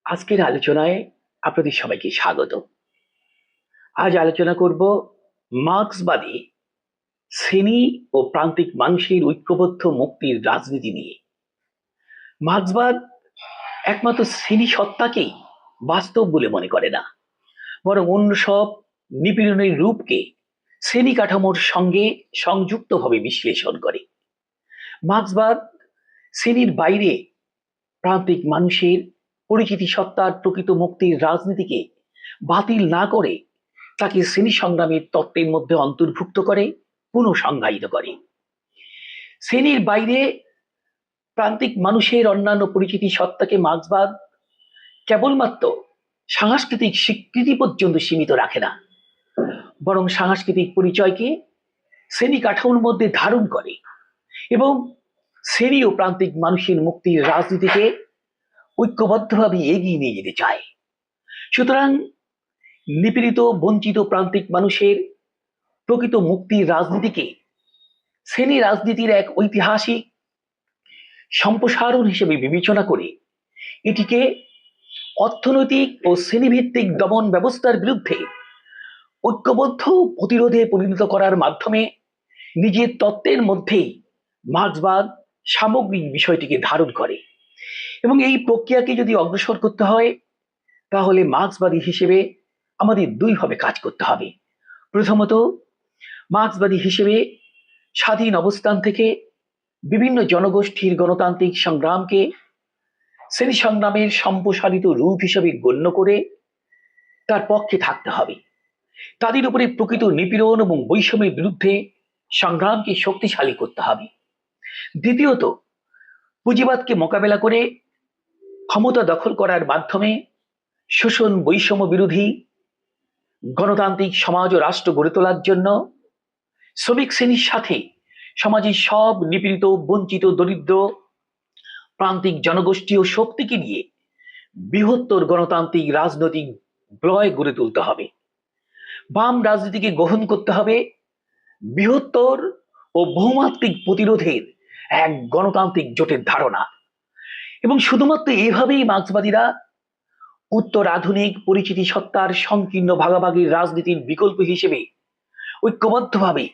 আজকের আলোচনায় আপনাদের সবাইকে স্বাগত। আজ আলোচনা করব মার্ক্সবাদী শ্রেণী ও প্রান্তিক মানুষের ঐক্যবদ্ধ মুক্তির রাজনীতি নিয়ে। মার্ক্সবাদ একমাত্র শ্রেণী সত্তাকেই বাস্তব বলে মনে করে না, বরং অন্য সব নিপীড়নের রূপকে শ্রেণী কাঠামোর সঙ্গে সংযুক্তভাবে বিশ্লেষণ করে। মার্ক্সবাদ শ্রেণীর বাইরে প্রান্তিক মানুষের পরিচিতি সত্তার প্রকৃত মুক্তির রাজনীতিকে বাতিল না করে তাকে শ্রেণী সংগ্রামের তত্ত্বের মধ্যে অন্তর্ভুক্ত করে, পুনঃসংজ্ঞায়িত করে। শ্রেণীর বাইরে প্রান্তিক মানুষের অন্যান্য পরিচিতি সত্তাকে মার্ক্সবাদ কেবলমাত্র সাংস্কৃতিক স্বীকৃতি পর্যন্ত সীমিত রাখে না, বরং সাংস্কৃতিক পরিচয়কে শ্রেণী কাঠামোর মধ্যে ধারণ করে এবং শ্রেণী ও প্রান্তিক মানুষের মুক্তির রাজনীতিকে ঐক্যবদ্ধভাবে এগিয়ে নিয়ে যেতে চায়। সুতরাং নিপীড়িত বঞ্চিত প্রান্তিক মানুষের প্রকৃত মুক্তির রাজনীতিকে শ্রেণী রাজনীতির এক ঐতিহাসিক সম্প্রসারণ হিসেবে বিবেচনা করে এটিকে অর্থনৈতিক ও শ্রেণীভিত্তিক দমন ব্যবস্থার বিরুদ্ধে ঐক্যবদ্ধ প্রতিরোধে পরিণত করার মাধ্যমে নিজের তত্ত্বের মধ্যেই মার্ক্সবাদ সামগ্রিক বিষয়টিকে ধারণ করে। এবং এই প্রক্রিয়াকে যদি অগ্রসর করতে হয়, তাহলে মার্ক্সবাদী হিসেবে আমাদের দুইভাবে কাজ করতে হবে। প্রথমত, মার্ক্সবাদী হিসেবে স্বাধীন অবস্থান থেকে বিভিন্ন জনগোষ্ঠীর গণতান্ত্রিক সংগ্রামকে শ্রেণী সংগ্রামের সম্প্রসারিত রূপ হিসেবে গণ্য করে তার পক্ষে থাকতে হবে। তাদের উপরে প্রকৃত নিপীড়ন এবং বৈষম্যের বিরুদ্ধে সংগ্রামকে শক্তিশালী করতে হবে। দ্বিতীয়ত, পুঁজিবাদকে মোকাবেলা করে ক্ষমতা দখল করার মাধ্যমে শোষণ বৈষম্য বিরোধী গণতান্ত্রিক সমাজ ও রাষ্ট্র গড়ে তোলার জন্য শ্রমিক শ্রেণীর সাথে সমাজের সব নিপীড়িত বঞ্চিত দরিদ্র প্রান্তিক জনগোষ্ঠী ও শক্তিকে নিয়ে বৃহত্তর গণতান্ত্রিক রাজনৈতিক বলয় গড়ে তুলতে হবে। বাম রাজনীতিকে গ্রহণ করতে হবে বৃহত্তর ও বহুমাত্রিক প্রতিরোধের এক গণতান্ত্রিক জোটের ধারণা। এবং শুধুমাত্র এভাবেই মার্ক্সবাদীরা উত্তর আধুনিক পরিচিতি সত্তার সংকীর্ণ ভাগাভাগির রাজনীতির বিকল্প হিসেবে ঐক্যবদ্ধভাবে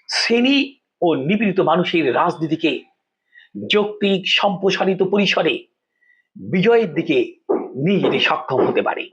শ্রেণী ও নিপীড়িত মানুষের রাজনীতিকে যৌক্তিক সম্প্রসারিত পরিসরে বিজয়ের দিকে নিয়ে যেতে সক্ষম হতে পারে।